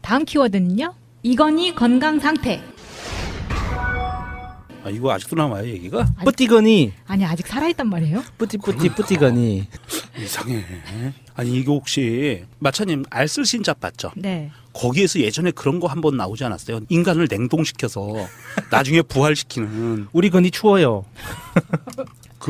다음 키워드는요. 이건희 건강 상태. 아, 이거 아직도 남아요, 얘기가? 뿌띠거니. 아니, 아직 살아있단 말이에요? 뿌띠거니. 이상해. 아니, 이거 혹시 마차님 알쓸신잡 봤죠? 네. 거기에서 예전에 그런 거 한번 나오지 않았어요? 인간을 냉동시켜서 나중에 부활시키는. 우리 건이 추워요.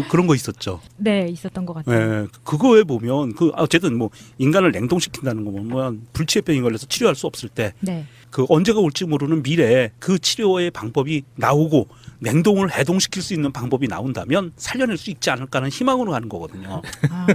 그런 거 있었죠. 네, 있었던 것 같아요. 네, 그거에 보면 어쨌든 뭐 인간을 냉동시킨다는 거 보면 불치병이 걸려서 치료할 수 없을 때 네. 그 언제가 올지 모르는 미래에 그 치료의 방법이 나오고 냉동을 해동시킬 수 있는 방법이 나온다면 살려낼 수 있지 않을까 하는 희망으로 가는 거거든요. 아.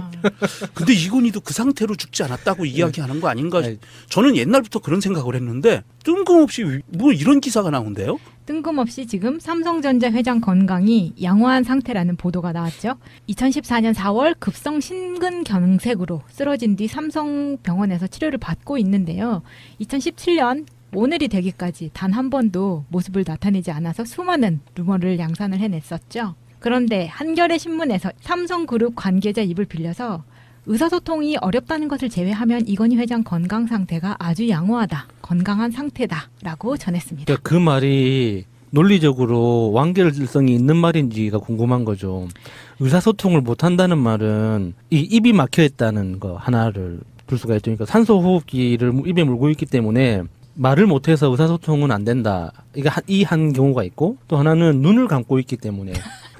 근데 이건희도 그 상태로 죽지 않았다고 이야기하는 거 아닌가? 저는 옛날부터 그런 생각을 했는데 뜬금없이 뭐 이런 기사가 나온대요? 뜬금없이 지금 삼성전자 회장 건강이 양호한 상태라는 보도가 나왔죠. 2014년 4월 급성 심근경색으로 쓰러진 뒤 삼성병원에서 치료를 받고 있는데요. 2017년 오늘이 되기까지 단 한 번도 모습을 나타내지 않아서 수많은 루머를 양산을 해냈었죠. 그런데 한겨레 신문에서 삼성그룹 관계자 입을 빌려서 의사소통이 어렵다는 것을 제외하면 이건희 회장 건강 상태가 아주 양호하다, 건강한 상태다라고 전했습니다. 그러니까 그 말이 논리적으로 완결성이 있는 말인지가 궁금한 거죠. 의사소통을 못한다는 말은 이 입이 막혀 있다는 거 하나를 볼 수가 있죠. 그러니까 산소호흡기를 입에 물고 있기 때문에 말을 못해서 의사소통은 안 된다. 이 한 경우가 있고 또 하나는 눈을 감고 있기 때문에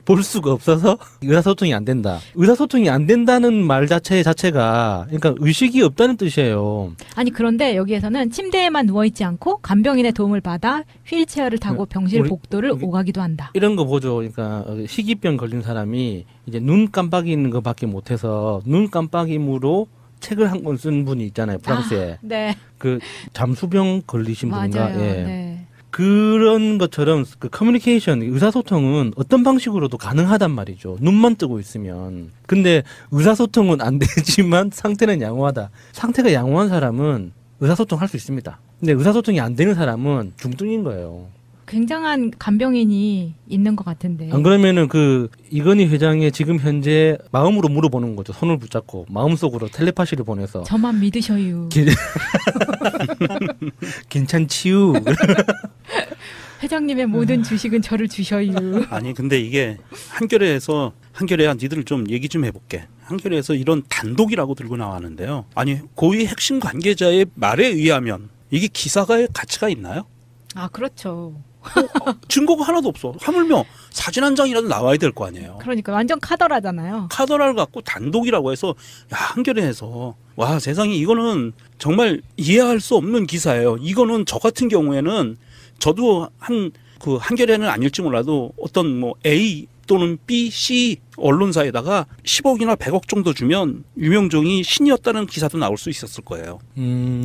볼 수가 없어서 의사소통이 안 된다. 의사소통이 안 된다는 말 자체가 그러니까 의식이 없다는 뜻이에요. 아니 그런데 여기에서는 침대에만 누워있지 않고 간병인의 도움을 받아 휠체어를 타고 병실 복도를 오가기도 한다. 이런 거 보죠. 그러니까 희귀병 걸린 사람이 이제 눈 깜빡이는 것밖에 못해서 눈 깜빡임으로 책을 한 권 쓴 분이 있잖아요. 프랑스에. 네. 그 잠수병 걸리신 분인가? 맞아요. 예. 네. 그런 것처럼 그 커뮤니케이션, 의사소통은 어떤 방식으로도 가능하단 말이죠. 눈만 뜨고 있으면. 근데 의사소통은 안 되지만 상태는 양호하다. 상태가 양호한 사람은 의사소통 할 수 있습니다. 근데 의사소통이 안 되는 사람은 중증인 거예요. 굉장한 간병인이 있는 것 같은데. 안 그러면은 그 이건희 회장의 지금 현재 마음으로 물어보는 거죠. 손을 붙잡고 마음속으로 텔레파시를 보내서 저만 믿으셔요. 괜찮지요. 회장님의 모든 주식은 저를 주셔요. 아니 근데 이게 한겨레야 니들 좀 얘기 좀 해볼게. 한겨레에서 이런 단독이라고 들고 나왔는데요. 아니 고위 핵심 관계자의 말에 의하면 이게 기사가의 가치가 있나요? 아 그렇죠. 증거가 하나도 없어. 하물며 사진 한 장이라도 나와야 될 거 아니에요. 그러니까 완전 카더라잖아요. 카더라를 갖고 단독이라고 해서 야 한겨레에서 와 세상에 이거는 정말 이해할 수 없는 기사예요. 이거는 저 같은 경우에는 저도 한겨레는 아닐지 몰라도 어떤 뭐 A 또는 B, C 언론사에다가 10억이나 100억 정도 주면 유명종이 신이었다는 기사도 나올 수 있었을 거예요.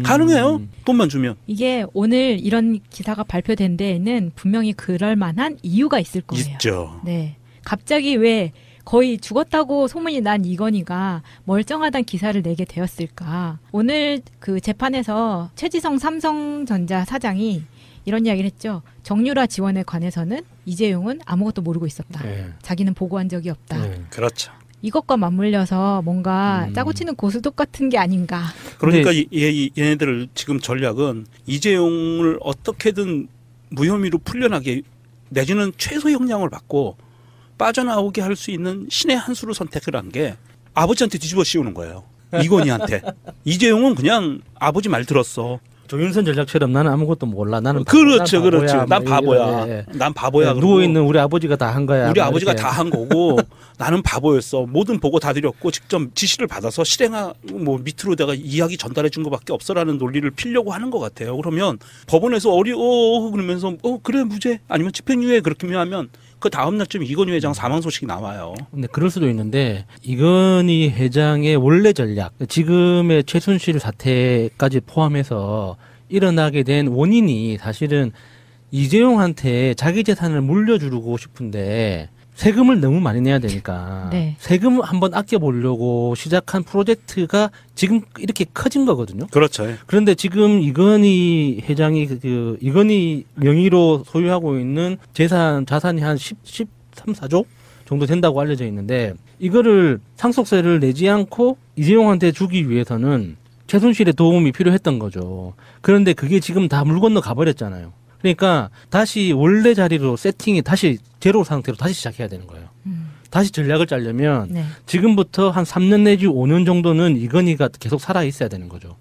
가능해요. 돈만 주면. 이게 오늘 이런 기사가 발표된 데에는 분명히 그럴 만한 이유가 있을 거예요. 있죠. 네. 갑자기 왜 거의 죽었다고 소문이 난 이건희가 멀쩡하단 기사를 내게 되었을까. 오늘 그 재판에서 최지성 삼성전자 사장이 이런 이야기를 했죠. 정유라 지원에 관해서는 이재용은 아무것도 모르고 있었다. 네. 자기는 보고한 적이 없다. 네. 그렇죠. 이것과 맞물려서 뭔가 짜고 치는 고스톱 같은 게 아닌가. 그러니까 얘네들 지금 전략은 이재용을 어떻게든 무혐의로 풀려나게 내지는 최소 형량을 받고 빠져나오게 할 수 있는 신의 한 수를 선택을 한 게 아버지한테 뒤집어 씌우는 거예요. 이건희한테. 이재용은 그냥 아버지 말 들었어. 조윤선 전략처럼 나는 아무것도 몰라. 나는 그렇죠, 바보야. 그렇죠. 난 바보야. 예. 난 바보야. 누워 있는 우리 아버지가 다 한 거야. 우리 아버지가 이렇게. 다 한 거고 나는 바보였어. 모든 보고 다 드렸고 직접 지시를 받아서 뭐 밑으로 내가 이야기 전달해 준 것밖에 없어라는 논리를 피려고 하는 것 같아요. 그러면 법원에서 그러면서 그래 무죄 아니면 집행유예 그렇게 하면 그 다음 날쯤 이건희 회장 사망 소식이 나와요. 근데 그럴 수도 있는데 이건희 회장의 원래 전략, 지금의 최순실 사태까지 포함해서 일어나게 된 원인이 사실은 이재용한테 자기 재산을 물려주고 싶은데 세금을 너무 많이 내야 되니까 네. 세금 한번 아껴보려고 시작한 프로젝트가 지금 이렇게 커진 거거든요. 그렇죠. 그런데 지금 이건희 회장이 이건희 명의로 소유하고 있는 자산이 한 13, 4조 정도 된다고 알려져 있는데 이거를 상속세를 내지 않고 이재용한테 주기 위해서는 최순실의 도움이 필요했던 거죠. 그런데 그게 지금 다 물 건너 가버렸잖아요. 그러니까 다시 원래 자리로 세팅이 다시 제로 상태로 다시 시작해야 되는 거예요. 다시 전략을 짜려면 네. 지금부터 한 3년 내지 5년 정도는 이건희가 계속 살아있어야 되는 거죠.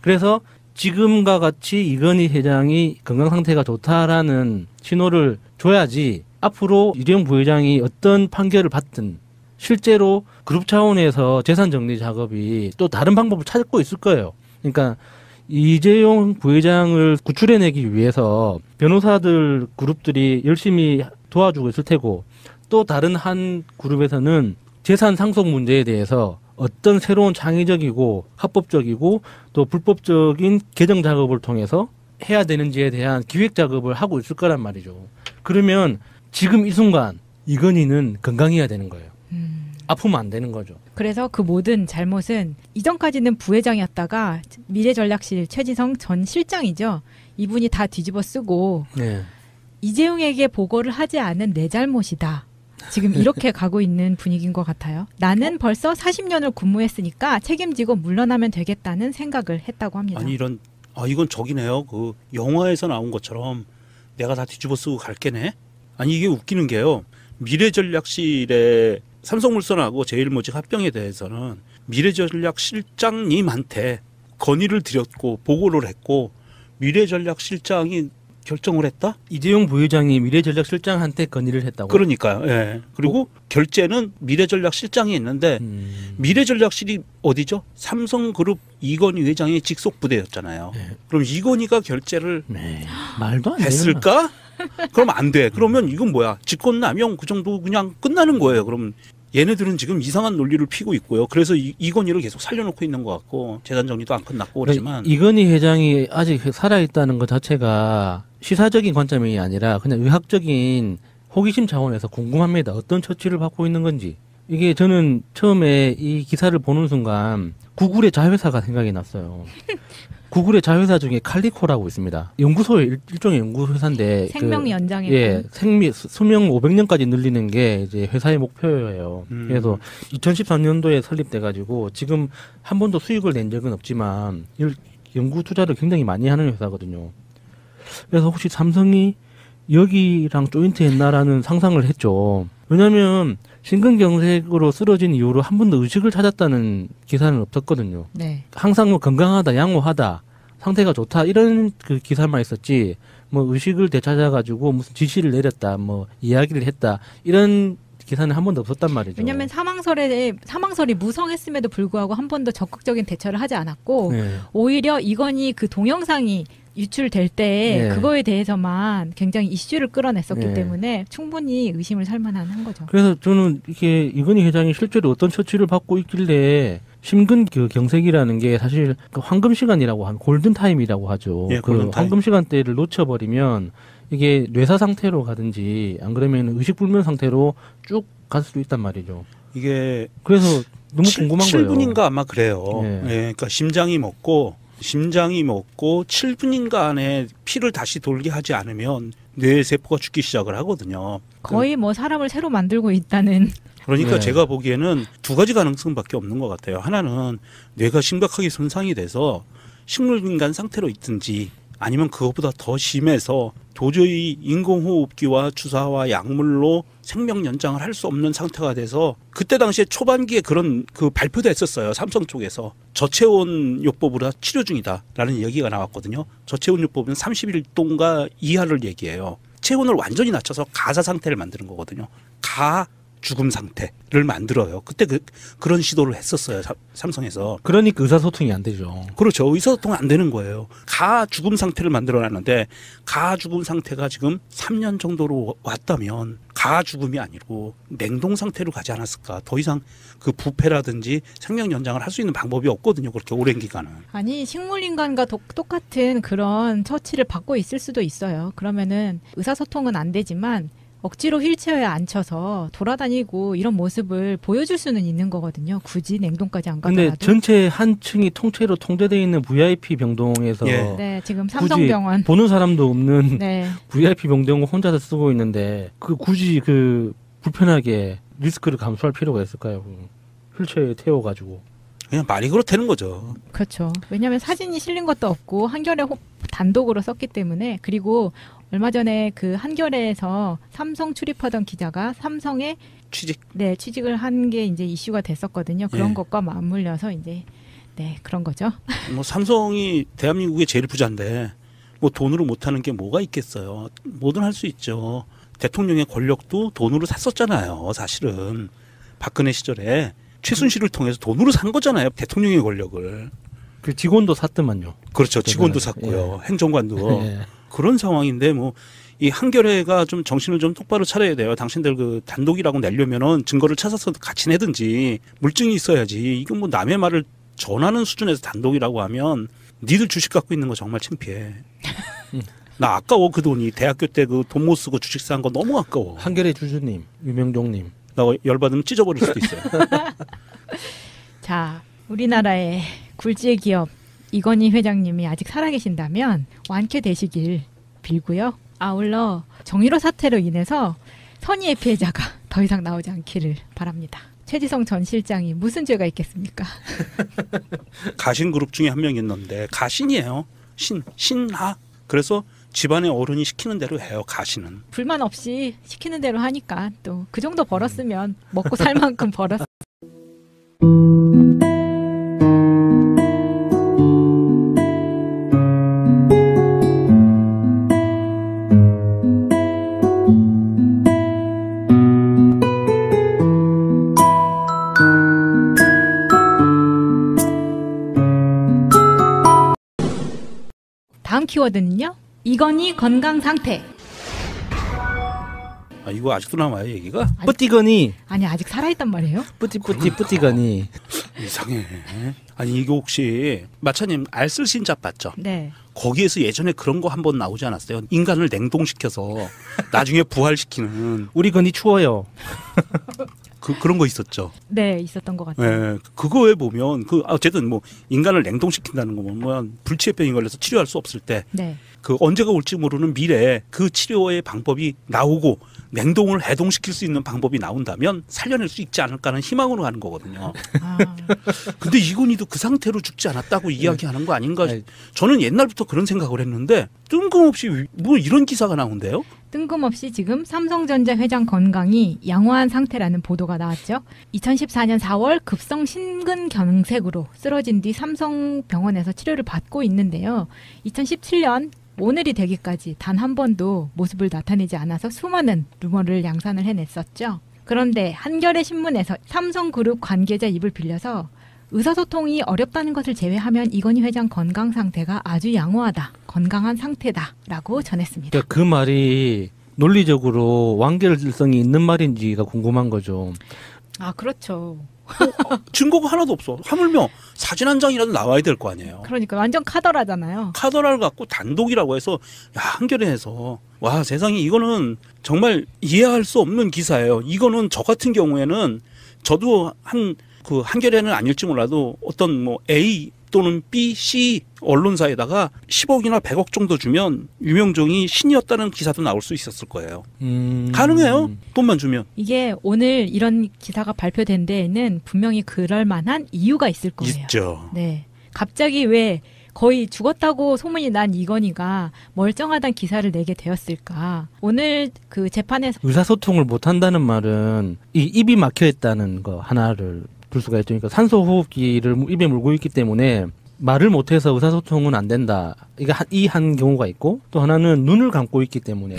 그래서 지금과 같이 이건희 회장이 건강 상태가 좋다라는 신호를 줘야지 앞으로 이재용 부회장이 어떤 판결을 받든 실제로 그룹 차원에서 재산 정리 작업이 또 다른 방법을 찾고 있을 거예요. 그러니까 이재용 부회장을 구출해내기 위해서 변호사들 그룹들이 열심히 도와주고 있을 테고 또 다른 한 그룹에서는 재산 상속 문제에 대해서 어떤 새로운 창의적이고 합법적이고 또 불법적인 개정 작업을 통해서 해야 되는지에 대한 기획 작업을 하고 있을 거란 말이죠. 그러면 지금 이 순간 이건희는 건강해야 되는 거예요. 아프면 안 되는 거죠. 그래서 그 모든 잘못은 이전까지는 부회장이었다가 미래전략실 최지성 전 실장이죠. 이분이 다 뒤집어 쓰고 네. 이재용에게 보고를 하지 않은 내 잘못이다. 지금 이렇게 가고 있는 분위기인 것 같아요. 나는 벌써 40년을 근무했으니까 책임지고 물러나면 되겠다는 생각을 했다고 합니다. 아니 이건 저기네요. 그 영화에서 나온 것처럼 내가 다 뒤집어 쓰고 갈게네. 아니 이게 웃기는 게요. 미래전략실에 삼성물산하고 제일모직 합병에 대해서는 미래전략실장님한테 건의를 드렸고 보고를 했고 미래전략실장이 결정을 했다? 이재용 부회장이 미래전략실장한테 건의를 했다고. 그러니까요. 예. 그리고 결재는 미래전략실장이 있는데 미래전략실이 어디죠? 삼성그룹 이건희 회장의 직속 부대였잖아요. 네. 그럼 이건희가 결재를 네. 말도 안 되는 했을까? 그럼 안 돼. 그러면 이건 뭐야? 직권남용 그 정도 그냥 끝나는 거예요. 그럼 얘네들은 지금 이상한 논리를 피고 있고요. 그래서 이건희를 계속 살려놓고 있는 것 같고 재산 정리도 안 끝났고 그렇지만 이건희 회장이 아직 살아있다는 것 자체가 시사적인 관점이 아니라 그냥 의학적인 호기심 차원에서 궁금합니다. 어떤 처치를 받고 있는 건지. 이게 저는 처음에 이 기사를 보는 순간 구글의 자회사가 생각이 났어요. 구글의 자회사 중에 칼리코라고 있습니다. 연구소의 일종의 연구회사인데 생명 연장에 예, 수명 500년까지 늘리는 게 이제 회사의 목표예요. 그래서 2013년도에 설립돼 가지고 지금 한 번도 수익을 낸 적은 없지만 연구 투자를 굉장히 많이 하는 회사거든요. 그래서 혹시 삼성이 여기랑 조인트 했나라는 상상을 했죠. 왜냐하면 심근경색으로 쓰러진 이후로 한 번도 의식을 찾았다는 기사는 없었거든요. 네. 항상 뭐 건강하다, 양호하다, 상태가 좋다 이런 그 기사만 있었지 뭐 의식을 되찾아가지고 무슨 지시를 내렸다, 뭐 이야기를 했다 이런 기사는 한 번도 없었단 말이죠. 왜냐하면 사망설이 무성했음에도 불구하고 한 번도 적극적인 대처를 하지 않았고 네. 오히려 이건희 그 동영상이 유출될 때 네. 그거에 대해서만 굉장히 이슈를 끌어냈었기 네. 때문에 충분히 의심을 살 만한 한 거죠. 그래서 저는 이게 이건희 회장이 실제로 어떤 처치를 받고 있길래 심근 그 경색이라는 게 사실 그 황금 시간이라고 한 골든 타임이라고 하죠. 예, 그 골든타임. 황금 시간대를 놓쳐버리면 이게 뇌사 상태로 가든지 안 그러면 의식불명 상태로 쭉 갈 수도 있단 말이죠. 이게 그래서 너무 궁금한 거예요. 7분인가 아마 그래요. 예. 예, 그러니까 심장이 먹고 7분인가 안에 피를 다시 돌게 하지 않으면 뇌 세포가 죽기 시작을 하거든요. 거의 뭐 사람을 새로 만들고 있다는. 그러니까 네. 제가 보기에는 두 가지 가능성밖에 없는 것 같아요. 하나는 뇌가 심각하게 손상이 돼서 식물인간 상태로 있든지 아니면 그것보다 더 심해서 도저히 인공호흡기와 주사와 약물로 생명 연장을 할 수 없는 상태가 돼서 그때 당시에 초반기에 그런 그 발표도 했었어요. 삼성 쪽에서 저체온요법으로 치료 중이다라는 얘기가 나왔거든요. 저체온요법은 30일 이하를 얘기해요. 체온을 완전히 낮춰서 가사 상태를 만드는 거거든요. 죽음 상태를 만들어요. 그때 그런 시도를 했었어요. 삼성에서. 그러니까 의사소통이 안 되죠. 그렇죠. 의사소통은 안 되는 거예요. 죽음 상태를 만들어놨는데 죽음 상태가 지금 3년 정도로 왔다면 죽음이 아니고 냉동 상태로 가지 않았을까. 더 이상 그 부패라든지 생명 연장을 할 수 있는 방법이 없거든요. 그렇게 오랜 기간은. 아니 식물인간과 똑같은 그런 처치를 받고 있을 수도 있어요. 그러면은 의사소통은 안 되지만 억지로 휠체어에 앉혀서 돌아다니고 이런 모습을 보여줄 수는 있는 거거든요. 굳이 냉동까지 안 가더라도. 근데 전체 한 층이 통째로 통제되어 있는 VIP 병동에서 예. 네, 지금 굳이 삼성병원. 보는 사람도 없는 네. VIP 병동을 혼자서 쓰고 있는데 굳이 불편하게 리스크를 감수할 필요가 있을까요? 휠체어에 태워가지고. 그냥 말이 그렇다는 거죠. 그렇죠. 왜냐하면 사진이 실린 것도 없고 한겨레 단독으로 썼기 때문에. 그리고 얼마 전에 그 한겨레에서 삼성 출입하던 기자가 삼성에 취직을 한 게 이제 이슈가 됐었거든요. 그런 것과 맞물려서 이제 그런 거죠. 뭐 삼성이 대한민국의 제일 부자인데 뭐 돈으로 못하는 게 뭐가 있겠어요. 뭐든 할 수 있죠. 대통령의 권력도 돈으로 샀었잖아요. 사실은 박근혜 시절에 최순실을 통해서 돈으로 산 거잖아요. 대통령의 권력을. 그 직원도 샀더만요. 그렇죠. 직원도 샀고요. 행정관도. 예. 그런 상황인데 뭐 이 한겨레가 좀 정신을 좀 똑바로 차려야 돼요. 당신들 그 단독이라고 내려면은 증거를 찾아서 같이 내든지 물증이 있어야지. 이건 뭐 남의 말을 전하는 수준에서 단독이라고 하면 니들 주식 갖고 있는 거 정말 창피해. 나 아까워 그 돈이. 대학교 때 그 돈 못 쓰고 주식 산 거 너무 아까워. 한겨레 주주님, 유명종님. 나 열받으면 찢어버릴 수도 있어요. 자, 우리나라의 굴지의 기업 이건희 회장님이 아직 살아계신다면 완쾌되시길 빌고요. 아울러 정의로 사태로 인해서 선의의 피해자가 더 이상 나오지 않기를 바랍니다. 최지성 전 실장이 무슨 죄가 있겠습니까? 가신 그룹 중에 한 명 있는데 가신이에요. 신하. 그래서 집안의 어른이 시키는 대로 해요. 가신은. 불만 없이 시키는 대로 하니까 또 그 정도 벌었으면 먹고 살 만큼 벌었. 다음 키워드는요. 이건희 건강 상태. 아, 이거 아직도 남아요, 얘기가? 뿌띠거니. 아니 아직 살아있단 말이에요? 뿌띠거니. 이상해. 아니 이거 혹시 마차님 알쓸신잡 봤죠? 네. 거기에서 예전에 그런 거 한번 나오지 않았어요? 인간을 냉동시켜서 나중에 부활시키는. 우리 건이 추워요. 그런 거 있었죠. 네, 있었던 것 같아요. 네, 그거에 보면 어쨌든 뭐 인간을 냉동시킨다는 거 보면 불치병이 걸려서 치료할 수 없을 때 네. 그 언제가 올지 모르는 미래에 그 치료의 방법이 나오고 냉동을 해동시킬 수 있는 방법이 나온다면 살려낼 수 있지 않을까 하는 희망으로 가는 거거든요. 아, 근데 이건희도 그 상태로 죽지 않았다고 이야기하는 거 아닌가? 저는 옛날부터 그런 생각을 했는데 뜬금없이 뭐 이런 기사가 나온대요? 뜬금없이 지금 삼성전자 회장 건강이 양호한 상태라는 보도가 나왔죠. 2014년 4월 급성 심근경색으로 쓰러진 뒤 삼성병원에서 치료를 받고 있는데요. 2017년 오늘이 되기까지 단 한 번도 모습을 나타내지 않아서 수많은 루머를 양산을 해냈었죠. 그런데 한겨레 신문에서 삼성그룹 관계자 입을 빌려서 의사소통이 어렵다는 것을 제외하면 이건희 회장 건강 상태가 아주 양호하다, 건강한 상태다라고 전했습니다. 그러니까 그 말이 논리적으로 완결성이 있는 말인지가 궁금한 거죠. 아, 그렇죠. 증거가 하나도 없어. 하물며 사진 한 장이라도 나와야 될 거 아니에요. 그러니까 완전 카더라잖아요. 카더라를 갖고 단독이라고 해서 한겨레에서 와 세상에 이거는 정말 이해할 수 없는 기사예요. 이거는 저 같은 경우에는 저도 한겨레는 아닐지 몰라도 어떤 뭐 A 또는 B, C 언론사에다가 10억이나 100억 정도 주면 유명종이 신이었다는 기사도 나올 수 있었을 거예요. 가능해요. 돈만 주면. 이게 오늘 이런 기사가 발표된 데에는 분명히 그럴 만한 이유가 있을 거예요. 있죠. 네. 갑자기 왜 거의 죽었다고 소문이 난 이건희가 멀쩡하단 기사를 내게 되었을까? 오늘 그 재판에서 의사소통을 못한다는 말은 이 입이 막혀 있다는 거 하나를 볼 수가 있죠. 그러니까 산소호흡기를 입에 물고 있기 때문에 말을 못해서 의사소통은 안 된다. 이 한 경우가 있고 또 하나는 눈을 감고 있기 때문에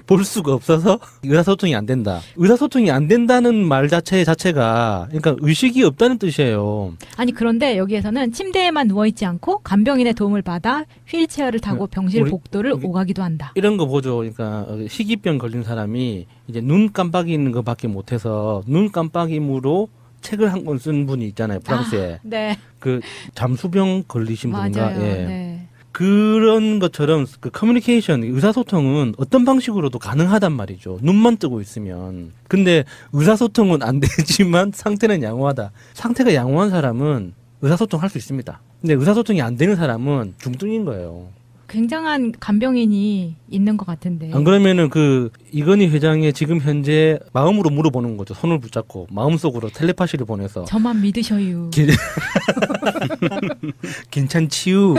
볼 수가 없어서 의사소통이 안 된다. 의사소통이 안 된다는 말 자체가 그러니까 의식이 없다는 뜻이에요. 아니 그런데 여기에서는 침대에만 누워있지 않고 간병인의 도움을 받아 휠체어를 타고 병실 복도를 오가기도 한다. 이런 거 보죠. 그러니까 희귀병 걸린 사람이 이제 눈 깜빡이는 것밖에 못해서 눈 깜빡임으로 책을 한 권 쓴 분이 있잖아요. 프랑스에. 네. 그 잠수병 걸리신 분인가? 맞아요. 예. 네. 그런 것처럼 그 커뮤니케이션, 의사소통은 어떤 방식으로도 가능하단 말이죠. 눈만 뜨고 있으면. 근데 의사소통은 안 되지만 상태는 양호하다. 상태가 양호한 사람은 의사소통 할 수 있습니다. 근데 의사소통이 안 되는 사람은 중증인 거예요. 굉장한 간병인이 있는 것 같은데. 안 그러면은 그 이건희 회장의 지금 현재 마음으로 물어보는 거죠. 손을 붙잡고 마음속으로 텔레파시를 보내서 저만 믿으셔요. 괜찮지요.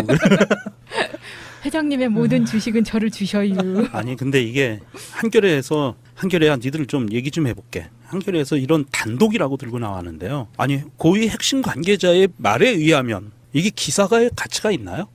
회장님의 모든 주식은 저를 주셔요. 아니 근데 이게 한겨레에서 한겨레야 니들 좀 얘기 좀 해볼게. 한겨레에서 이런 단독이라고 들고 나왔는데요. 아니 고위 핵심 관계자의 말에 의하면 이게 기사가의 가치가 있나요?